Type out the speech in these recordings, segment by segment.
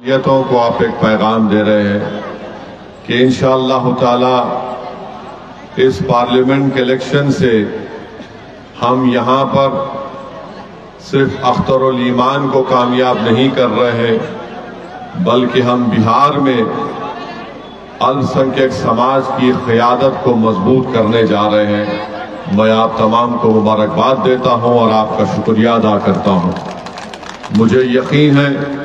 शख्सियतों को आप एक पैगाम दे रहे हैं कि इंशाअल्लाह ताला इस पार्लियामेंट के इलेक्शन से हम यहाँ पर सिर्फ अख्तरुल ईमान को कामयाब नहीं कर रहे हैं, बल्कि हम बिहार में अल्पसंख्यक समाज की क़यादत को मजबूत करने जा रहे हैं। मैं आप तमाम को मुबारकबाद देता हूं और आपका शुक्रिया अदा करता हूं। मुझे यकीन है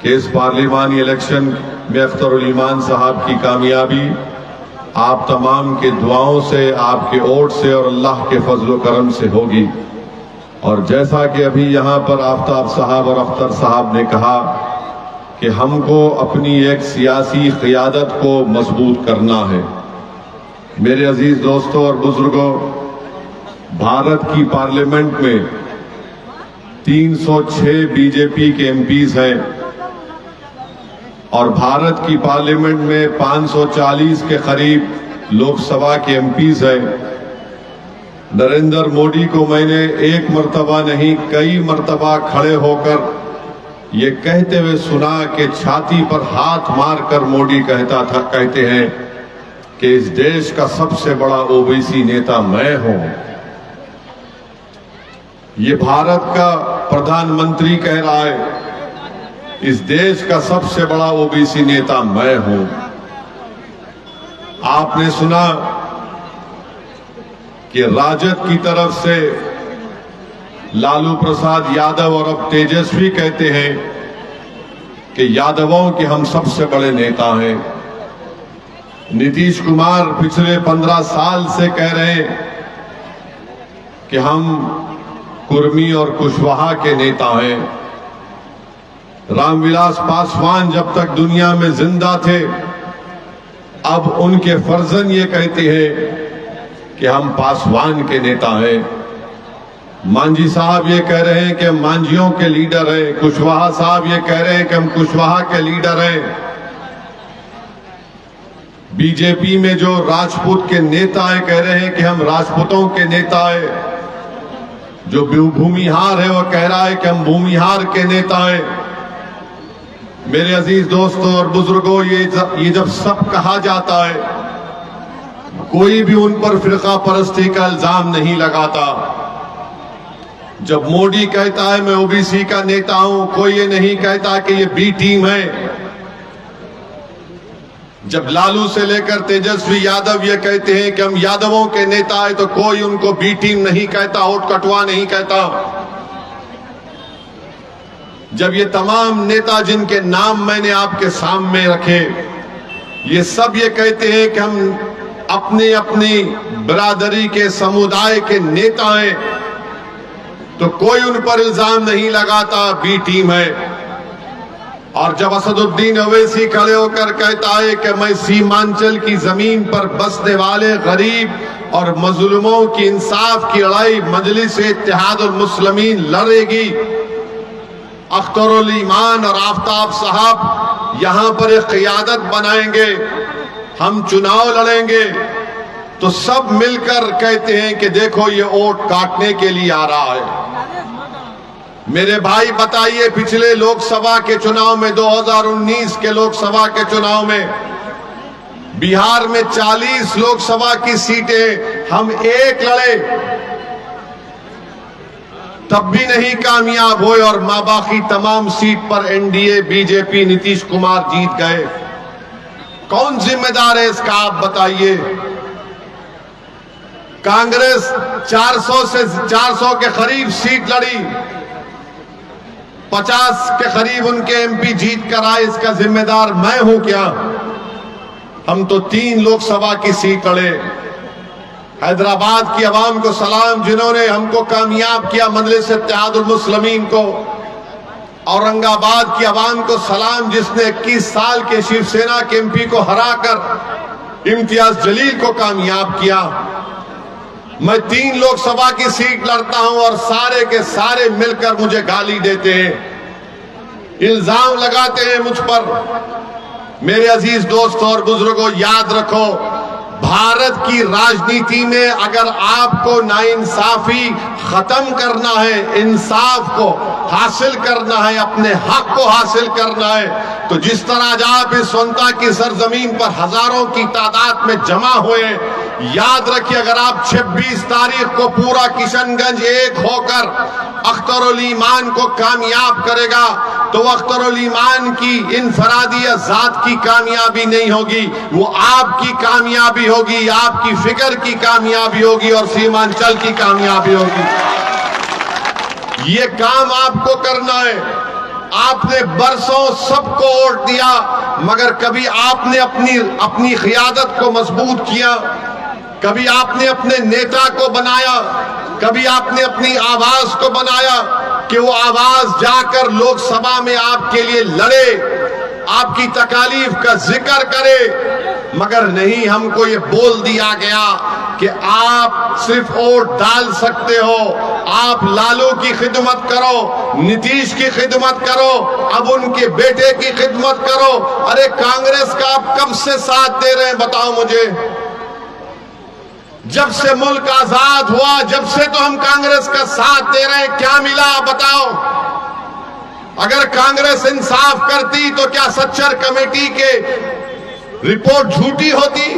कि इस पार्लिमानी इलेक्शन में अख्तरुल ईमान साहब की कामयाबी आप तमाम के दुआओं से, आपके वोट से और अल्लाह के फजल करम से होगी। और जैसा कि अभी यहाँ पर आफ्ताब साहब और अख्तर साहब ने कहा कि हमको अपनी एक सियासी क़यादत को मजबूत करना है। मेरे अजीज दोस्तों और बुजुर्गों, भारत की पार्लियामेंट में 306 बीजेपी के एमपीज हैं और भारत की पार्लियामेंट में 540 के करीब लोकसभा के एमपीज हैं। नरेंद्र मोदी को मैंने एक मर्तबा नहीं कई मर्तबा खड़े होकर ये कहते हुए सुना कि छाती पर हाथ मारकर मोदी कहते हैं कि इस देश का सबसे बड़ा ओबीसी नेता मैं हूं। ये भारत का प्रधानमंत्री कह रहा है इस देश का सबसे बड़ा ओबीसी नेता मैं हूं। आपने सुना कि राजद की तरफ से लालू प्रसाद यादव और अब तेजस्वी कहते हैं कि यादवों के हम सबसे बड़े नेता हैं। नीतीश कुमार पिछले 15 साल से कह रहे हैं कि हम कुर्मी और कुशवाहा के नेता हैं। रामविलास पासवान जब तक दुनिया में जिंदा थे, अब उनके फर्जन ये कहते हैं कि हम पासवान के नेता हैं। मांझी साहब ये कह रहे हैं कि हम मांझियों के लीडर हैं। कुशवाहा साहब ये कह रहे हैं कि हम कुशवाहा के लीडर हैं। बीजेपी में जो राजपूत के नेता है कह रहे हैं कि हम राजपूतों के नेता हैं। जो भूमिहार है वो कह रहा है कि हम भूमिहार के नेता हैं। मेरे अजीज दोस्तों और बुजुर्गों, ये जब सब कहा जाता है, कोई भी उन पर फिरका परस्ती का इल्जाम नहीं लगाता। जब मोदी कहता है मैं ओबीसी का नेता हूं, कोई ये नहीं कहता कि ये बी टीम है। जब लालू से लेकर तेजस्वी यादव ये कहते हैं कि हम यादवों के नेता हैं, तो कोई उनको बी टीम नहीं कहता, वोट कटवा नहीं कहता। जब ये तमाम नेता जिनके नाम मैंने आपके सामने रखे, ये सब ये कहते हैं कि हम अपनी अपनी बिरादरी के समुदाय के नेता हैं, तो कोई उन पर इल्जाम नहीं लगाता बी टीम है। और जब असदुद्दीन ओवैसी खड़े होकर कहता है कि मैं सीमांचल की जमीन पर बसने वाले गरीब और मजलूमों की इंसाफ की लड़ाई मजलिस इत्तेहादुल मुस्लिमीन लड़ेगी, अख्तरुल ईमान और आफ्ताब साहब यहां पर एक क़यादत बनाएंगे, हम चुनाव लड़ेंगे, तो सब मिलकर कहते हैं कि देखो ये वोट काटने के लिए आ रहा है। मेरे भाई बताइए, पिछले लोकसभा के चुनाव में 2019 के लोकसभा के चुनाव में बिहार में 40 लोकसभा की सीटें हम एक लड़े, तब भी नहीं कामयाब हुए और बाकी तमाम सीट पर एनडीए बीजेपी नीतीश कुमार जीत गए। कौन जिम्मेदार है इसका, आप बताइए। कांग्रेस 400 के करीब सीट लड़ी, 50 के करीब उनके एमपी जीत कर आए, इसका जिम्मेदार मैं हूं क्या? हम तो 3 लोकसभा की सीट लड़े। हैदराबाद की आवाम को सलाम, जिन्होंने हमको कामयाब किया मजलिस इत्तेहादुल मुस्लिमीन को। औरंगाबाद की आवाम को सलाम, जिसने 21 साल के शिवसेना के एमपी को हराकर इम्तियाज जलील को कामयाब किया। मैं 3 लोकसभा की सीट लड़ता हूं और सारे के सारे मिलकर मुझे गाली देते हैं, इल्जाम लगाते हैं मुझ पर। मेरे अजीज दोस्तों और बुजुर्गों, याद रखो, भारत की राजनीति में अगर आपको नाइंसाफी खत्म करना है, इंसाफ को हासिल करना है, अपने हक को हासिल करना है, तो जिस तरह आज आप इस स्वतंत्रता की सरजमीन पर हजारों की तादाद में जमा हुए, याद रखिए अगर आप 26 तारीख को पूरा किशनगंज एक होकर अख्तरुल ईमान को कामयाब करेगा, तो अख्तरुल ईमान की इनफरादी जात की कामयाबी नहीं होगी, वो आपकी कामयाबी होगी, आपकी फिक्र की कामयाबी होगी और सीमांचल की कामयाबी होगी। ये काम आपको करना है। आपने बरसों सबको वोट दिया, मगर कभी आपने अपनी क़ियादत को मजबूत किया, कभी आपने अपने नेता को बनाया, कभी आपने अपनी आवाज को बनाया कि वो आवाज जाकर लोकसभा में आपके लिए लड़े, आपकी तकालीफ का जिक्र करे। मगर नहीं, हमको ये बोल दिया गया कि आप सिर्फ वोट डाल सकते हो, आप लालू की खिदमत करो, नीतीश की खिदमत करो, अब उनके बेटे की खिदमत करो। अरे कांग्रेस का आप कब से साथ दे रहे हैं बताओ मुझे? जब से मुल्क आजाद हुआ, जब से तो हम कांग्रेस का साथ दे रहे हैं, क्या मिला बताओ? अगर कांग्रेस इंसाफ करती तो क्या सच्चर कमेटी के रिपोर्ट झूठी होती?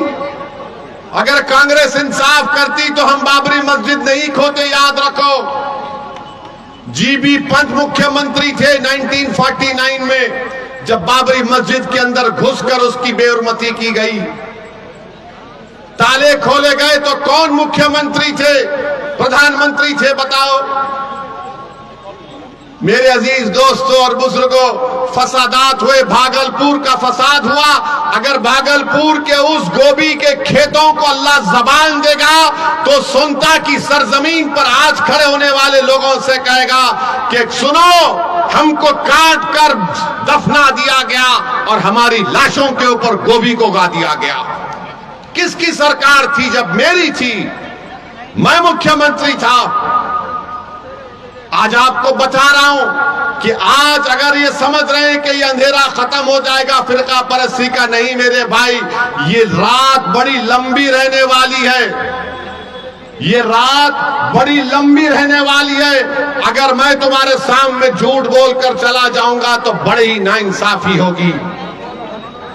अगर कांग्रेस इंसाफ करती तो हम बाबरी मस्जिद नहीं खोते, याद रखो। जीबी पंत मुख्यमंत्री थे 1949 में, जब बाबरी मस्जिद के अंदर घुसकर उसकी बेहुरमती की गई, ताले खोले गए, तो कौन मुख्यमंत्री थे, प्रधानमंत्री थे बताओ? मेरे अजीज दोस्तों और बुजुर्गों, फसादात हुए, भागलपुर का फसाद हुआ। अगर भागलपुर के उस गोभी के खेतों को अल्लाह जबान देगा तो स्वतंत्रता की सरजमीन पर आज खड़े होने वाले लोगों से कहेगा कि सुनो, हमको काट कर दफना दिया गया और हमारी लाशों के ऊपर गोभी को उगा दिया गया। किसकी सरकार थी? जब मेरी थी, मैं मुख्यमंत्री था। आज आपको बता रहा हूं कि आज अगर ये समझ रहे हैं कि ये अंधेरा खत्म हो जाएगा फिरका परस्ती का, नहीं मेरे भाई, ये रात बड़ी लंबी रहने वाली है। ये रात बड़ी लंबी रहने वाली है। अगर मैं तुम्हारे सामने झूठ बोलकर चला जाऊंगा तो बड़ी नाइंसाफी होगी।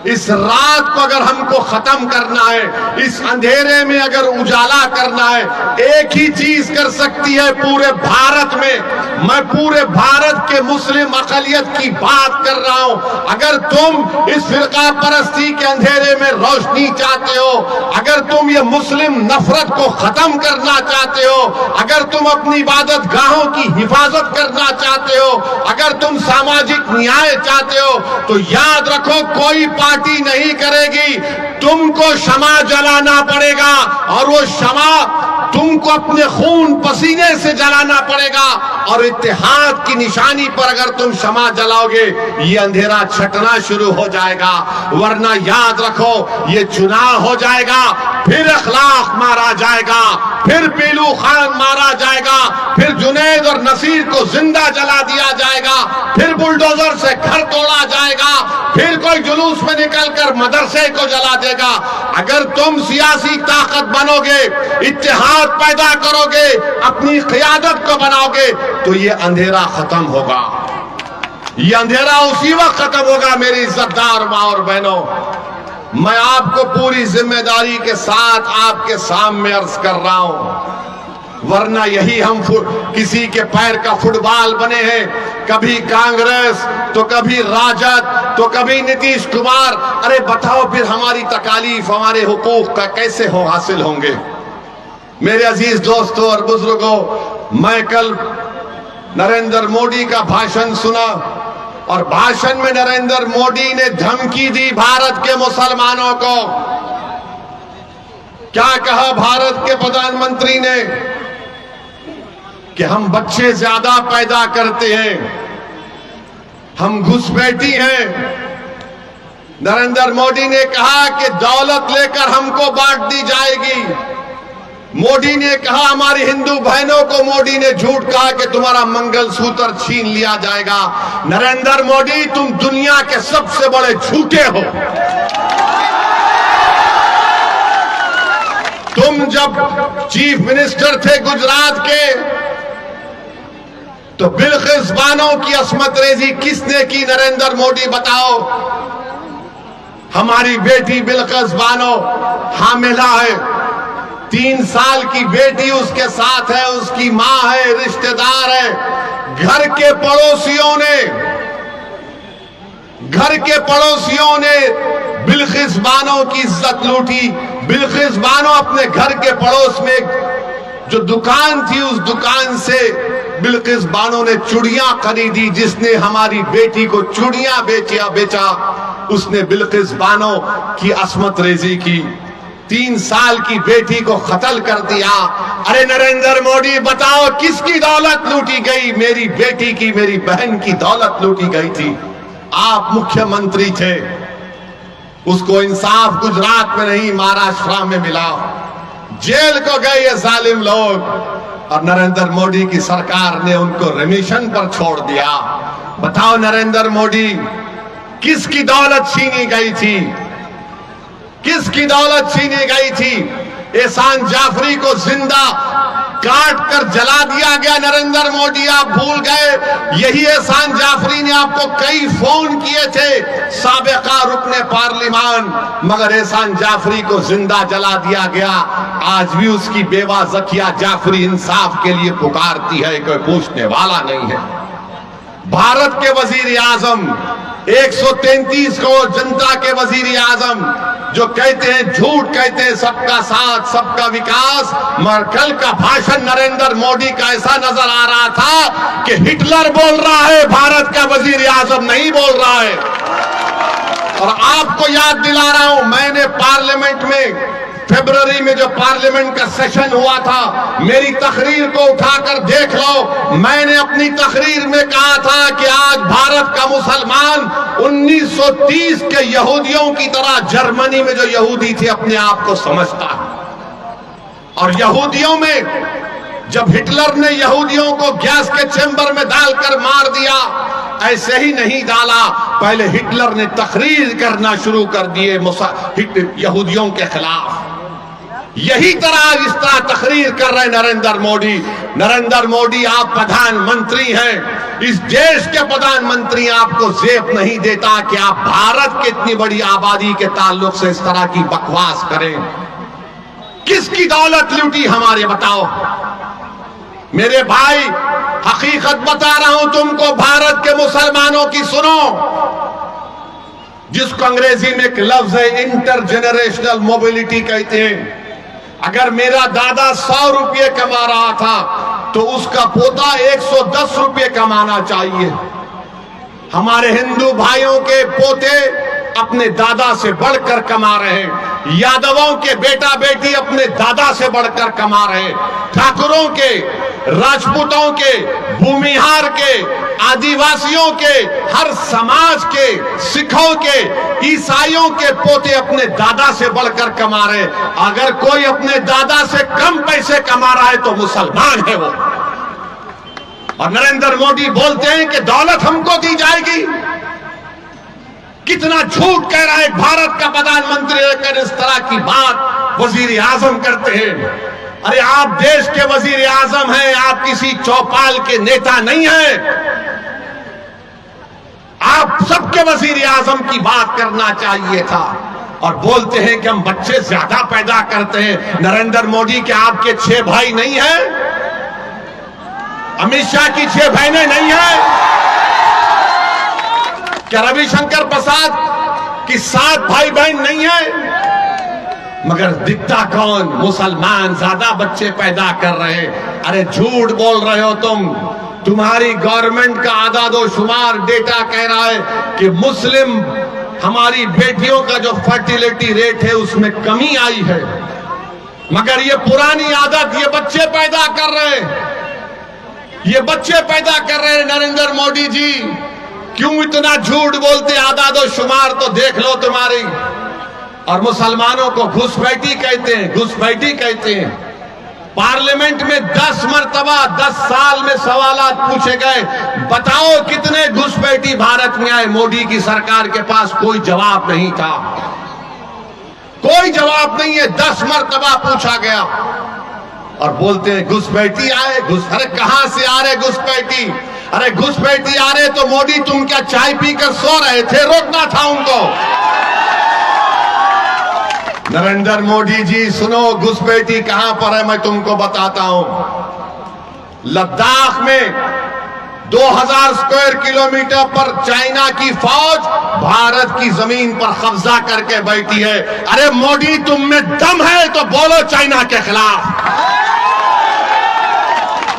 इस रात को अगर हमको खत्म करना है, इस अंधेरे में अगर उजाला करना है, एक ही चीज कर सकती है पूरे भारत में। मैं पूरे भारत के मुस्लिम अक़लियत की बात कर रहा हूं। अगर तुम इस फिरका परस्ती के अंधेरे में रोशनी चाहते हो, अगर तुम ये मुस्लिम नफरत को खत्म करना चाहते हो, अगर तुम अपनी इबादत गाहों की हिफाजत करना चाहते हो, अगर तुम सामाजिक न्याय चाहते हो, तो याद रखो कोई पार्टी नहीं करेगी। तुमको शमा जलाना पड़ेगा और वो शमा तुमको अपने खून पसीने से जलाना पड़ेगा। और इत्तेहाद की निशानी पर अगर तुम शमा जलाओगे, ये अंधेरा छटना शुरू हो जाएगा। वरना याद रखो, ये चुनाव हो जाएगा, फिर अखलाक मारा जाएगा, फिर पीलू खान मारा जाएगा, फिर जुनैद और नसीर को जिंदा जला दिया जाएगा, फिर बुलडोजर से घर तोड़ा जाएगा, फिर कोई जुलूस में निकलकर मदरसे को जला देगा। अगर तुम सियासी ताकत बनोगे, इत्तेहाद पैदा करोगे, अपनी क़ियादत को बनाओगे, तो ये अंधेरा खत्म होगा। ये अंधेरा उसी वक्त खत्म होगा मेरी इज्जतदार माँ और बहनों। मैं आपको पूरी जिम्मेदारी के साथ आपके सामने अर्ज कर रहा हूं। वरना यही हम किसी के पैर का फुटबॉल बने हैं, कभी कांग्रेस तो कभी राजद तो कभी नीतीश कुमार। अरे बताओ फिर हमारी तकालीफ, हमारे हुकूक का कैसे हासिल होंगे? मेरे अजीज दोस्तों और बुजुर्गों, मैं कल नरेंद्र मोदी का भाषण सुना और भाषण में नरेंद्र मोदी ने धमकी दी भारत के मुसलमानों को। क्या कहा भारत के प्रधानमंत्री ने? कि हम बच्चे ज्यादा पैदा करते हैं, हम घुसपैठी हैं। नरेंद्र मोदी ने कहा कि दौलत लेकर हमको बांट दी जाएगी। मोदी ने कहा, हमारी हिंदू बहनों को मोदी ने झूठ कहा कि तुम्हारा मंगलसूत्र छीन लिया जाएगा। नरेंद्र मोदी, तुम दुनिया के सबसे बड़े झूठे हो। जब चीफ मिनिस्टर थे गुजरात के, तो बिल्किस बानो की अस्मत रेजी किसने की? नरेंद्र मोदी बताओ। हमारी बेटी बिल्किस बानो हामिला है, 3 साल की बेटी उसके साथ है, उसकी मां है, रिश्तेदार है। घर के पड़ोसियों ने बिल्किस बानो की इज्जत लूटी। बिल्किस बानो अपने घर के पड़ोस में जो दुकान थी, उस दुकान से बिल्किस बानो ने चूड़ियां खरीदी। जिसने हमारी बेटी को चूड़ियां बेचा उसने बिल्किस बानो की अस्मत रेजी की। 3 साल की बेटी को कत्ल कर दिया। अरे नरेंद्र मोदी बताओ, किसकी दौलत लूटी गई? मेरी बेटी की, मेरी बहन की दौलत लूटी गई थी। आप मुख्यमंत्री थे, उसको इंसाफ गुजरात में नहीं महाराष्ट्र में मिला। जेल को गए ये जालिम लोग, और नरेंद्र मोदी की सरकार ने उनको रिमिशन पर छोड़ दिया। बताओ नरेंद्र मोदी, किसकी दौलत छीनी गई थी? किसकी दौलत छीनी गई थी? एहसान जाफरी को जिंदा काट कर जला दिया गया। नरेंद्र मोदी आप भूल गए, यही एहसान जाफरी ने आपको कई फोन किए थे, साबिका रुकने पार्लिमान, मगर एहसान जाफरी को जिंदा जला दिया गया। आज भी उसकी बेवा जकिया जाफरी इंसाफ के लिए पुकारती है, कोई पूछने वाला नहीं है। भारत के वजीर आजम, 133 करोड़ जनता के वजीर आजम जो कहते हैं, झूठ कहते हैं सबका साथ सबका विकास, मगर कल का भाषण नरेंद्र मोदी का ऐसा नजर आ रहा था कि हिटलर बोल रहा है, भारत का वजीर आजम नहीं बोल रहा है। और आपको याद दिला रहा हूं, मैंने पार्लियामेंट में फरवरी में जो पार्लियामेंट का सेशन हुआ था, मेरी तकरीर को उठाकर देख लो। मैंने अपनी तकरीर में कहा था कि आज भारत का मुसलमान 1930 के यहूदियों की तरह जर्मनी में जो यहूदी थे अपने आप को समझता है। और यहूदियों में जब हिटलर ने यहूदियों को गैस के चेंबर में डालकर मार दिया, ऐसे ही नहीं डाला, पहले हिटलर ने तकरीर करना शुरू कर दिए यहूदियों के खिलाफ। यही तरह इस तरह तकरीर कर रहे नरेंद्र मोदी। नरेंद्र मोदी आप प्रधानमंत्री हैं, इस देश के प्रधानमंत्री, आपको जेब नहीं देता कि आप भारत की इतनी बड़ी आबादी के ताल्लुक से इस तरह की बकवास करें। किसकी दौलत लूटी हमारे, बताओ मेरे भाई। हकीकत बता रहा हूं तुमको, भारत के मुसलमानों की सुनो, जिसको अंग्रेजी में एक लफ्ज है इंटरजेनरेशनल मोबिलिटी कहते हैं। अगर मेरा दादा 100 रुपये कमा रहा था तो उसका पोता 110 रुपये कमाना चाहिए। हमारे हिंदू भाइयों के पोते अपने दादा से बढ़कर कमा रहे हैं, यादवों के बेटा बेटी अपने दादा से बढ़कर कमा रहे हैं, ठाकुरों के, राजपूतों के, भूमिहार के, आदिवासियों के, हर समाज के, सिखों के, ईसाइयों के पोते अपने दादा से बढ़कर कमा रहे। अगर कोई अपने दादा से कम पैसे कमा रहा है तो मुसलमान है वो। और नरेंद्र मोदी बोलते हैं कि दौलत हमको दी जाएगी। कितना झूठ कह रहा है भारत का प्रधानमंत्री, लेकर इस तरह की बात वजीर आजम करते हैं। अरे आप देश के वजीर आजम हैं, आप किसी चौपाल के नेता नहीं हैं। आप सबके वजीर आजम की बात करना चाहिए था। और बोलते हैं कि हम बच्चे ज्यादा पैदा करते हैं। नरेंद्र मोदी के आपके 6 भाई नहीं हैं? अमित शाह की 6 बहनें नहीं हैं? क्या रविशंकर प्रसाद की 7 भाई बहन नहीं है? मगर दिखता कौन? मुसलमान ज्यादा बच्चे पैदा कर रहे हैं। अरे झूठ बोल रहे हो तुम। तुम्हारी गवर्नमेंट का आदादोशुमार डेटा कह रहा है कि मुस्लिम हमारी बेटियों का जो फर्टिलिटी रेट है उसमें कमी आई है, मगर ये पुरानी आदत, ये बच्चे पैदा कर रहे हैं, ये बच्चे पैदा कर रहे हैं। नरेंद्र मोदी जी क्यों इतना झूठ बोलते? आदादोशुमार तो देख लो तुम्हारी। और मुसलमानों को घुसपैठी कहते हैं, घुसपैठी कहते हैं। पार्लियामेंट में 10 मरतबा 10 साल में सवालात पूछे गए, बताओ कितने घुसपैठी भारत में आए। मोदी की सरकार के पास कोई जवाब नहीं था। कोई जवाब नहीं है। 10 मरतबा पूछा गया और बोलते हैं घुसपैठी आए। अरे कहां से आ रहे घुसपैठी? अरे घुसपैठी आ रहे तो मोदी तुम क्या चाय पीकर सो रहे थे? रोकना था उनको। नरेंद्र मोदी जी सुनो, घुसपैठी कहां पर है मैं तुमको बताता हूं। लद्दाख में 2000 स्क्वायर किलोमीटर पर चाइना की फौज भारत की जमीन पर कब्जा करके बैठी है। अरे मोदी तुम में दम है तो बोलो चाइना के खिलाफ।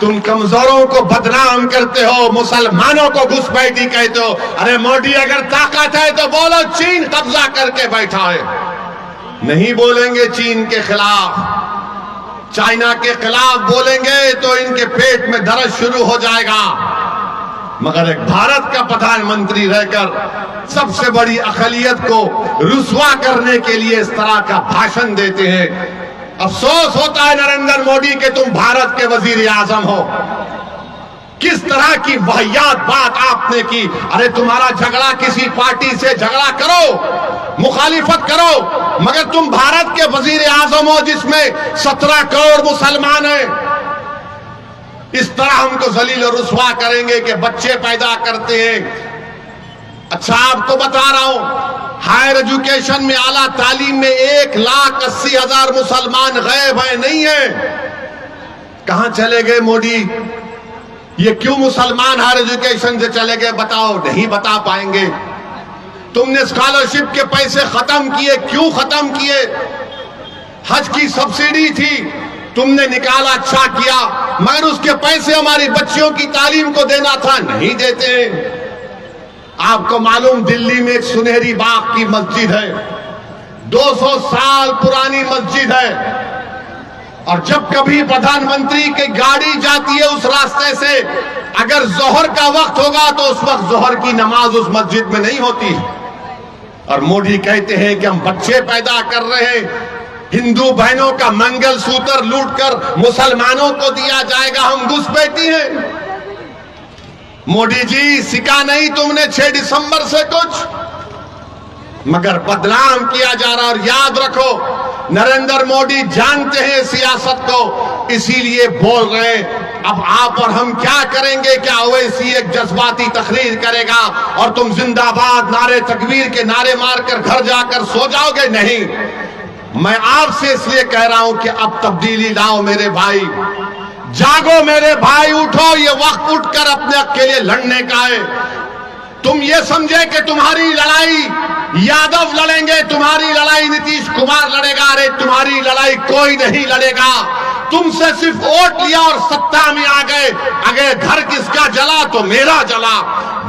तुम कमजोरों को बदनाम करते हो, मुसलमानों को घुसपैठी कहते हो। अरे मोदी अगर ताकत है तो बोलो चीन कब्जा करके बैठा है। नहीं बोलेंगे चीन के खिलाफ, चाइना के खिलाफ बोलेंगे तो इनके पेट में दर्द शुरू हो जाएगा। मगर एक भारत का प्रधानमंत्री रहकर सबसे बड़ी अक़लियत को रुसवा करने के लिए इस तरह का भाषण देते हैं। अफसोस होता है नरेंद्र मोदी के तुम भारत के वजीर आजम हो। किस तरह की वाहियात बात आपने की। अरे तुम्हारा झगड़ा किसी पार्टी से झगड़ा करो, मुखालिफत करो, मगर तुम भारत के वजीर आजम हो जिसमें 17 करोड़ मुसलमान हैं। इस तरह हमको जलील और रुसवा करेंगे कि बच्चे पैदा करते हैं। अच्छा आपको बता रहा हूं, हायर एजुकेशन में, आला तालीम में 1,80,000 मुसलमान गायब है, नहीं है। कहां चले गए मोदी? ये क्यों मुसलमान हायर एजुकेशन से चले गए? बताओ, नहीं बता पाएंगे। तुमने स्कॉलरशिप के पैसे खत्म किए, क्यों खत्म किए? हज की सब्सिडी थी, तुमने निकाला, अच्छा किया, मगर उसके पैसे हमारी बच्चियों की तालीम को देना था, नहीं देते। आपको मालूम दिल्ली में एक सुनहरी बाग की मस्जिद है, 200 साल पुरानी मस्जिद है, और जब कभी प्रधानमंत्री की गाड़ी जाती है उस रास्ते से, अगर जोहर का वक्त होगा तो उस वक्त जोहर की नमाज उस मस्जिद में नहीं होती। और मोदी कहते हैं कि हम बच्चे पैदा कर रहे हैं, हिंदू बहनों का मंगल सूत्र लूटकर मुसलमानों को दिया जाएगा, हम घुसपैठी हैं। मोदी जी सिखा नहीं तुमने 6 दिसंबर से कुछ, मगर बदनाम किया जा रहा। और याद रखो, नरेंद्र मोदी जानते हैं सियासत को, इसीलिए बोल रहे हैं। अब आप और हम क्या करेंगे? क्या ओवैसी एक जज्बाती तकरीर करेगा और तुम जिंदाबाद नारे तकबीर के नारे मारकर घर जाकर सो जाओगे? नहीं। मैं आपसे इसलिए कह रहा हूं कि अब तब्दीली लाओ मेरे भाई, जागो मेरे भाई, उठो। ये वक्त उठकर अपने हक के लिए लड़ने का है। तुम ये समझे कि तुम्हारी लड़ाई यादव लड़ेंगे, तुम्हारी लड़ाई नीतीश कुमार लड़ेगा। अरे तुम्हारी लड़ाई कोई नहीं लड़ेगा। तुमसे सिर्फ वोट लिया और सत्ता में आ गए। अगर घर किसका जला तो मेरा जला,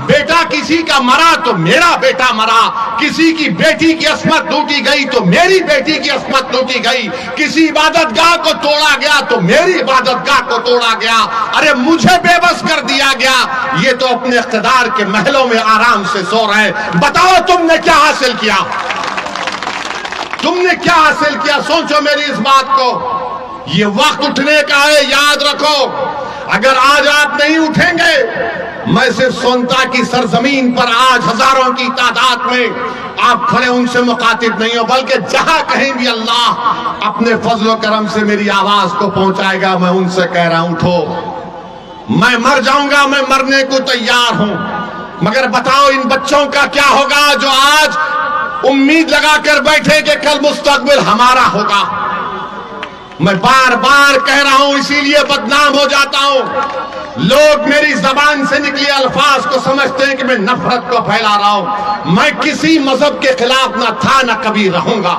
बेटा किसी का मरा तो मेरा बेटा मरा, किसी की बेटी की अस्मत लूटी गई तो मेरी बेटी की अस्मत लूटी गई, किसी इबादतगाह को तोड़ा गया तो मेरी इबादतगाह को तोड़ा गया। अरे मुझे बेबस कर दिया गया। ये तो अपने इख्तिदार के महलों में आराम से सो रहे हैं। बताओ तुमने क्या हासिल किया? तुमने क्या हासिल किया? सोचो मेरी इस बात को। ये वक्त उठने का है, याद रखो। अगर आज आप नहीं उठेंगे, मैं सिर्फ सोनता की सरजमीन पर आज हजारों की तादाद में आप खड़े उनसे मुखातिब नहीं हो, बल्कि जहां कहीं भी अल्लाह अपने फजल करम से मेरी आवाज को पहुंचाएगा, मैं उनसे कह रहा हूं उठो। मैं मर जाऊंगा, मैं मरने को तैयार हूं, मगर बताओ इन बच्चों का क्या होगा जो आज उम्मीद लगाकर बैठे कि कल मुस्तकबिल हमारा होगा। मैं बार बार कह रहा हूं, इसीलिए बदनाम हो जाता हूं। लोग मेरी जबान से निकले अल्फाज को समझते हैं कि मैं नफरत को फैला रहा हूं। मैं किसी मजहब के खिलाफ ना था, ना कभी रहूंगा।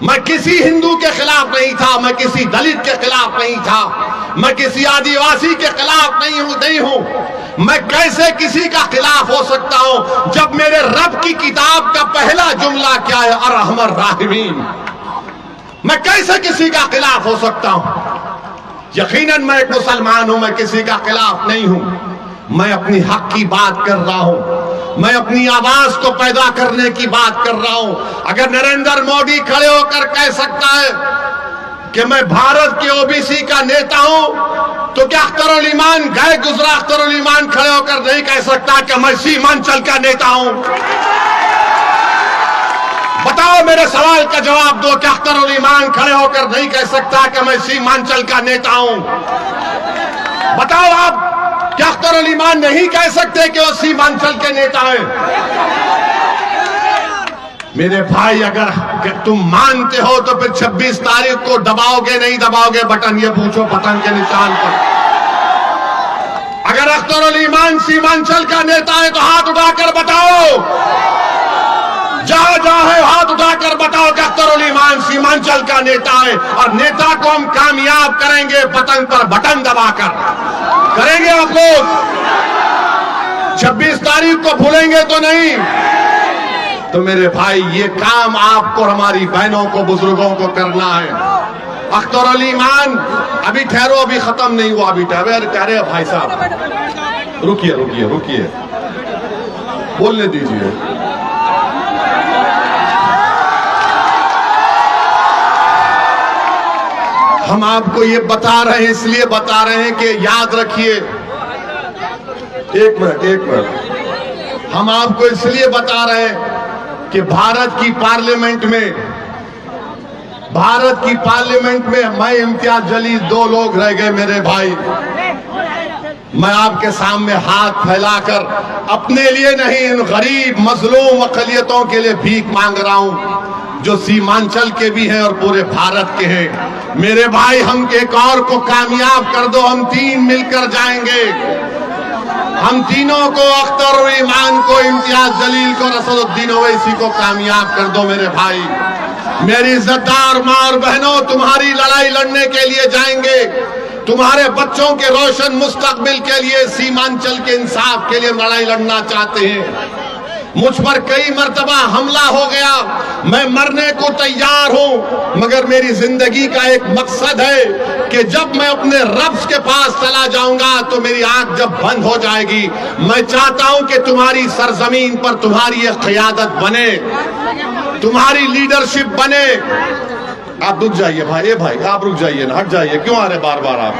मैं किसी हिंदू के खिलाफ नहीं था, मैं किसी दलित के खिलाफ नहीं था, मैं किसी आदिवासी के खिलाफ नहीं हूं। मैं कैसे किसी का खिलाफ हो सकता हूं जब मेरे रब की किताब का पहला जुमला क्या है? अरहमर राहिमीन। मैं कैसे किसी का खिलाफ हो सकता हूं? यकीनन मैं एक मुसलमान हूं, मैं किसी का खिलाफ नहीं हूं। मैं अपनी हक की बात कर रहा हूं, मैं अपनी आवाज को पैदा करने की बात कर रहा हूं। अगर नरेंद्र मोदी खड़े होकर कह सकता है कि मैं भारत के ओबीसी का नेता हूं, तो क्या अख्तरुल ईमान गए गुजरा अख्तरुल ईमान खड़े होकर नहीं कह सकता कि मैं सीमांचल का नेता हूं? बताओ बताओ, मेरे सवाल का जवाब दो कि अख्तर उल ईमान खड़े होकर नहीं कह सकता कि मैं सीमांचल का नेता हूं? बताओ आप, क्या अख्तर उल ईमान नहीं कह सकते कि वो सीमांचल के नेता हैं? मेरे भाई, अगर तुम मानते हो तो फिर 26 तारीख को दबाओगे नहीं दबाओगे बटन? ये पूछो पतंग के निशान पर। अगर अख्तर उल ईमान सीमांचल का नेता है तो हाथ उठाकर बताओ, जहां जहां है हाथ उठाकर बताओ कि अख्तर उल ईमान सीमांचल का नेता है। और नेता को हम कामयाब करेंगे पतंग पर बटन दबाकर। करेंगे आप लोग? 26 तारीख को भूलेंगे तो नहीं? तो मेरे भाई, ये काम आपको, हमारी बहनों को, बुजुर्गों को करना है। अख्तर उल ईमान, अभी ठहरो, अभी खत्म नहीं हुआ, अभी ठहरे भाई साहब, रुकिए रुकिए रुकिए, बोलने दीजिए। हम आपको ये बता रहे हैं, इसलिए बता रहे हैं कि याद रखिए। एक मिनट, हम आपको इसलिए बता रहे हैं कि भारत की पार्लियामेंट में मैं, इम्तियाज जलील, 2 लोग रह गए मेरे भाई। मैं आपके सामने हाथ फैलाकर अपने लिए नहीं, इन गरीब मजलूम अक़लियतों के लिए भीख मांग रहा हूं, जो सीमांचल के भी हैं और पूरे भारत के हैं। मेरे भाई, हम एक और को कामयाब कर दो, हम 3 मिलकर जाएंगे। हम तीनों को, अख्तर उल ईमान को, इम्तियाज जलील को, असदुद्दीन ओवैसी को कामयाब कर दो मेरे भाई। मेरी इज्जतदार मां और बहनों, तुम्हारी लड़ाई लड़ने के लिए जाएंगे। तुम्हारे बच्चों के रोशन मुस्तकबिल के लिए, सीमांचल के इंसाफ के लिए लड़ाई लड़ना चाहते हैं। मुझ पर कई मर्तबा हमला हो गया, मैं मरने को तैयार हूं, मगर मेरी जिंदगी का एक मकसद है कि जब मैं अपने रब के पास चला जाऊंगा तो मेरी आंख जब बंद हो जाएगी, मैं चाहता हूं कि तुम्हारी सरजमीन पर तुम्हारी एक क़यादत बने, तुम्हारी लीडरशिप बने। आप रुक जाइए भाई, भाई आप रुक जाइए ना, हट जाइए। क्यों आ रहे बार बार आप?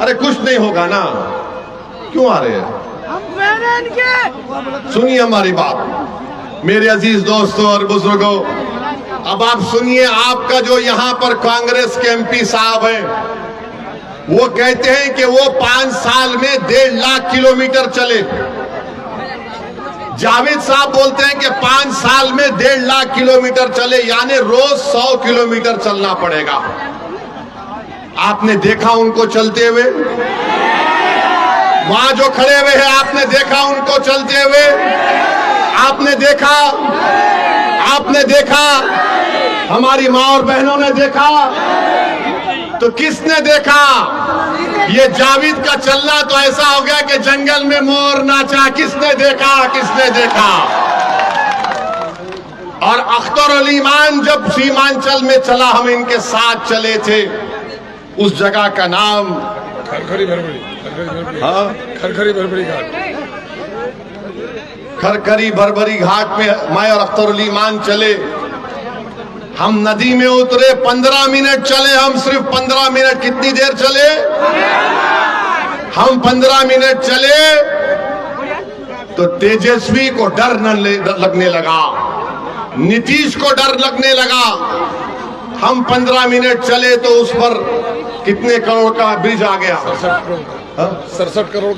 अरे कुछ नहीं होगा ना, क्यों आ रहे हैं? सुनिए हमारी बात, मेरे अजीज दोस्तों और बुजुर्गों। अब आप सुनिए, आपका जो यहाँ पर कांग्रेस के MP साहब हैं, वो कहते हैं कि वो 5 साल में 1.5 लाख किलोमीटर चले। जावेद साहब बोलते हैं कि 5 साल में 1.5 लाख किलोमीटर चले, यानी रोज 100 किलोमीटर चलना पड़ेगा। आपने देखा उनको चलते हुए? वहां जो खड़े हुए हैं, आपने देखा उनको चलते हुए? आपने देखा? हमारी माँ और बहनों ने देखा? तो किसने देखा? ये जावेद का चलना तो ऐसा हो गया कि जंगल में मोर नाचा। किसने देखा? और अख्तर उल ईमान जब सीमांचल में चला, हम इनके साथ चले थे। उस जगह का नाम खरखरी भरभरी घाट में मैं और अख्तर उल ईमान चले। हम नदी में उतरे, 15 मिनट चले हम, सिर्फ 15 मिनट। कितनी देर चले? हम 15 मिनट चले तो तेजस्वी को डर लगने लगा, नीतीश को डर लगने लगा। हम 15 मिनट चले तो उस पर कितने करोड़ का ब्रिज आ गया? 67 करोड़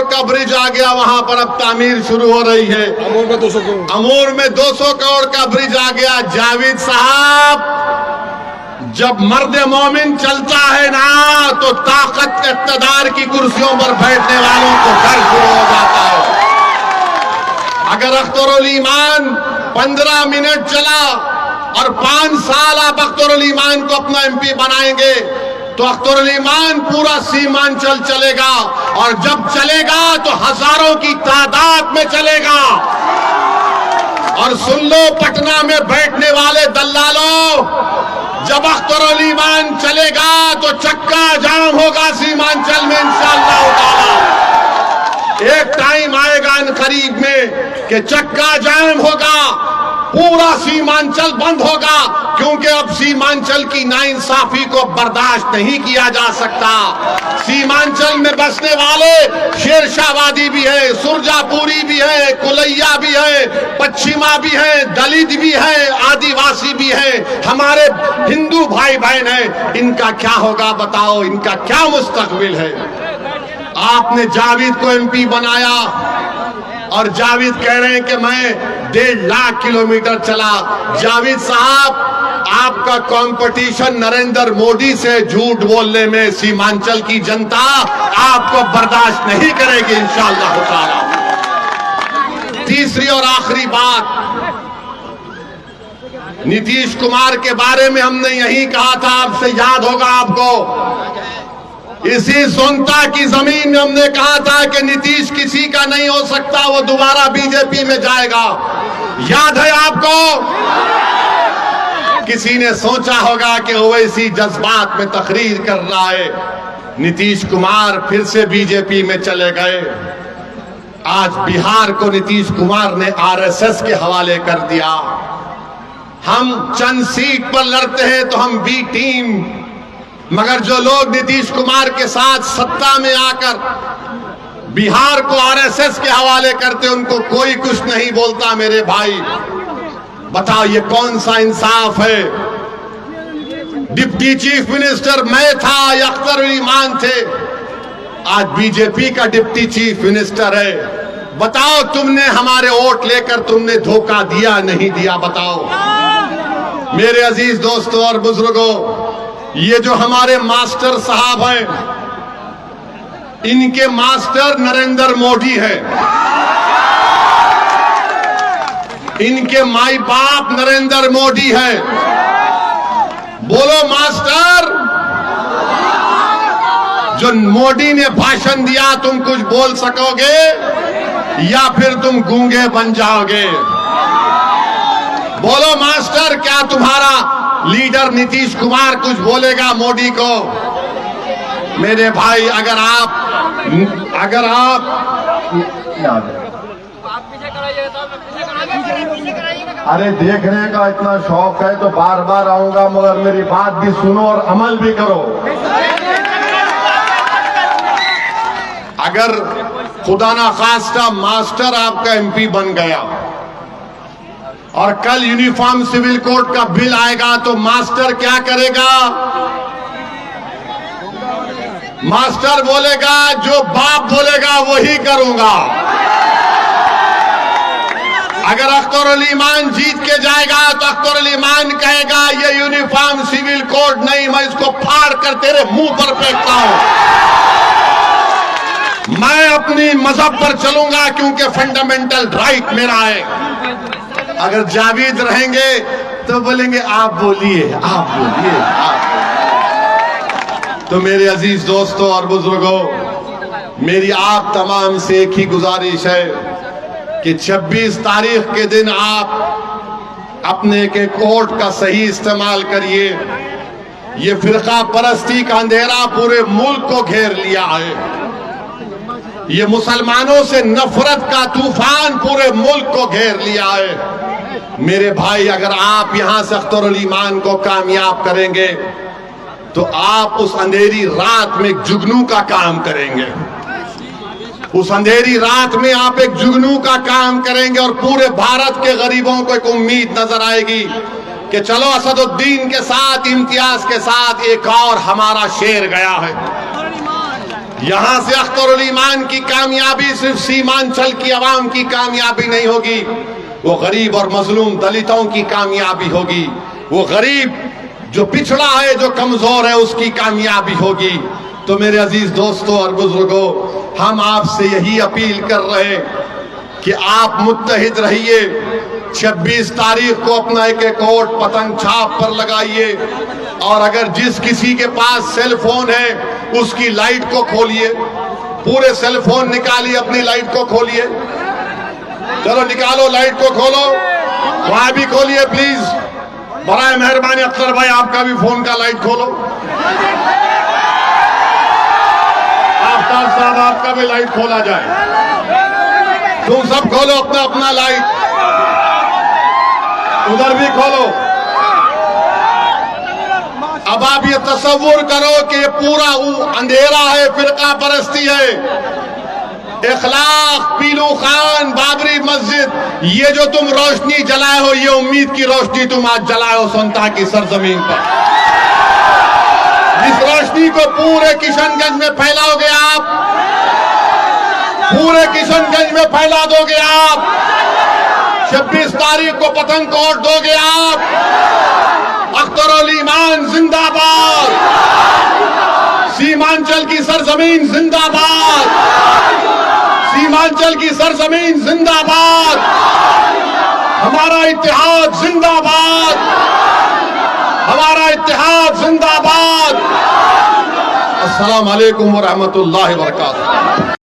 का ब्रिज आ गया। वहां पर अब तामीर शुरू हो रही है। अमूर में 200 करोड़ का ब्रिज आ गया। जावेद साहब, जब मर्द मोमिन चलता है ना, तो ताकत इक़्तिदार की कुर्सियों पर बैठने वालों को डर शुरू हो जाता है। अगर अख्तर उल ईमान 15 मिनट चला और 5 साल आप अख्तर उल ईमान को अपना MP बनाएंगे, तो अख्तर उल ईमान पूरा सीमांचल चलेगा। और जब चलेगा तो हजारों की तादाद में चलेगा। और सुन लो, पटना में बैठने वाले दल्लालों, जब अख्तर उल ईमान चलेगा तो चक्का जाम होगा सीमांचल में इंशाअल्लाह ताला। एक टाइम आएगा इन करीब में कि चक्का जाम होगा, पूरा सीमांचल बंद होगा, क्योंकि अब सीमांचल की नाइंसाफी को बर्दाश्त नहीं किया जा सकता। सीमांचल में बसने वाले शेरशाहवादी भी है, सुरजापुरी भी है, कुलैया भी है, पश्चिमा भी है, दलित भी है, आदिवासी भी हैं, हमारे हिंदू भाई बहन हैं, इनका क्या होगा बताओ, इनका क्या मुस्तकबिल है। आपने जावेद को एमपी बनाया और जावेद कह रहे हैं कि मैं 1.5 लाख किलोमीटर चला। जावेद साहब, आपका कंपटीशन नरेंद्र मोदी से झूठ बोलने में सीमांचल की जनता आपको बर्दाश्त नहीं करेगी इंशाअल्लाह ताला। तीसरी और आखिरी बात, नीतीश कुमार के बारे में हमने यही कहा था, आपसे याद होगा आपको, इसी सोनता की जमीन में हमने कहा था कि नीतीश किसी का नहीं हो सकता, वो दोबारा बीजेपी में जाएगा। याद है आपको? किसी ने सोचा होगा कि ओवैसी जज्बात में तकरीर कर रहा है, नीतीश कुमार फिर से बीजेपी में चले गए। आज बिहार को नीतीश कुमार ने आरएसएस के हवाले कर दिया। हम चंद सीट पर लड़ते हैं तो हम बी टीम, मगर जो लोग नीतीश कुमार के साथ सत्ता में आकर बिहार को आरएसएस के हवाले करते, उनको कोई कुछ नहीं बोलता। मेरे भाई बताओ, ये कौन सा इंसाफ है? डिप्टी चीफ मिनिस्टर मैं था या अख्तर उल ईमान थे, आज बीजेपी का डिप्टी चीफ मिनिस्टर है। बताओ, तुमने हमारे वोट लेकर तुमने धोखा दिया नहीं दिया? बताओ मेरे अजीज दोस्तों और बुजुर्गों, ये जो हमारे मास्टर साहब हैं, इनके मास्टर नरेंद्र मोदी है, इनके माई बाप नरेंद्र मोदी है। बोलो मास्टर, जो मोदी ने भाषण दिया तुम कुछ बोल सकोगे या फिर तुम गूंगे बन जाओगे? बोलो मास्टर, क्या तुम्हारा लीडर नीतीश कुमार कुछ बोलेगा मोदी को? मेरे भाई, अगर आप अरे देखने का इतना शौक है तो बार बार आऊंगा, मगर मेरी बात भी सुनो और अमल भी करो। अगर खुदा ना खास्ता मास्टर आपका एमपी बन गया और कल यूनिफॉर्म सिविल कोड का बिल आएगा तो मास्टर क्या करेगा? मास्टर बोलेगा जो बाप बोलेगा वही करूंगा। अगर अख्तर उल ईमान जीत के जाएगा तो अख्तर उल ईमान कहेगा ये यूनिफॉर्म सिविल कोड नहीं, मैं इसको फाड़ कर तेरे मुंह पर फेंकता हूं। मैं अपनी मजहब पर चलूंगा क्योंकि फंडामेंटल राइट मेरा है। अगर जावेद रहेंगे तो बोलेंगे आप बोलिए, आप बोलिए, आप बोलिए। तो मेरे अजीज दोस्तों और बुजुर्गों, मेरी आप तमाम से एक ही गुजारिश है कि 26 तारीख के दिन आप अपने के कोर्ट का सही इस्तेमाल करिए। ये फिरका परस्ती का अंधेरा पूरे मुल्क को घेर लिया है। ये मुसलमानों से नफरत का तूफान पूरे मुल्क को घेर लिया है। मेरे भाई, अगर आप यहां से अख्तर उल ईमान को कामयाब करेंगे तो आप उस अंधेरी रात में एक जुगनू का काम करेंगे। उस अंधेरी रात में आप एक जुगनू का काम करेंगे और पूरे भारत के गरीबों को एक उम्मीद नजर आएगी कि चलो असदुद्दीन के साथ, इम्तियाज के साथ एक और हमारा शेर गया है। यहां से अख्तर उल ईमान की कामयाबी सिर्फ सीमांचल की आवाम की कामयाबी नहीं होगी, वो गरीब और मजलूम दलितों की कामयाबी होगी। वो गरीब जो पिछड़ा है, जो कमजोर है, उसकी कामयाबी होगी। तो मेरे अजीज दोस्तों और बुजुर्गों, हम आपसे यही अपील कर रहे हैं कि आप मुत्तहिद रहिए। 26 तारीख को अपना एक वोट पतंग छाप पर लगाइए और अगर जिस किसी के पास सेल फोन है उसकी लाइट को खोलिए। पूरे सेल फोन निकालिए, अपनी लाइट को खोलिए। चलो निकालो, लाइट को खोलो, वहां भी खोलिए प्लीज। बराए मेहरबानी अख्तर भाई, आपका भी फोन का लाइट खोलो। आफ्ताब साहब, आपका भी लाइट खोला जाए। तुम सब खोलो अपना अपना लाइट, उधर भी खोलो। अब आप ये तसव्वुर करो कि ये पूरा अंधेरा है, फिरका परस्ती है। इखलाक, पीलू खान, बाबरी मस्जिद, ये जो तुम रोशनी जलाए हो, ये उम्मीद की रोशनी तुम आज जलाए हो संता की सरजमीन पर। इस रोशनी को पूरे किशनगंज में फैलाओगे आप, पूरे किशनगंज में फैला दोगे आप। 26 तारीख को पतंग तोड़ दोगे आप। अख्तरुल ईमान जिंदाबाद, सीमांचल की सरजमीन जिंदाबाद, सीमांचल की सरजमीन जिंदाबाद, हमारा इत्तेहाद जिंदाबाद, हमारा इत्तेहाद जिंदाबाद। अस्सलाम वालेकुम व रहमतुल्लाहि व बरकातहू।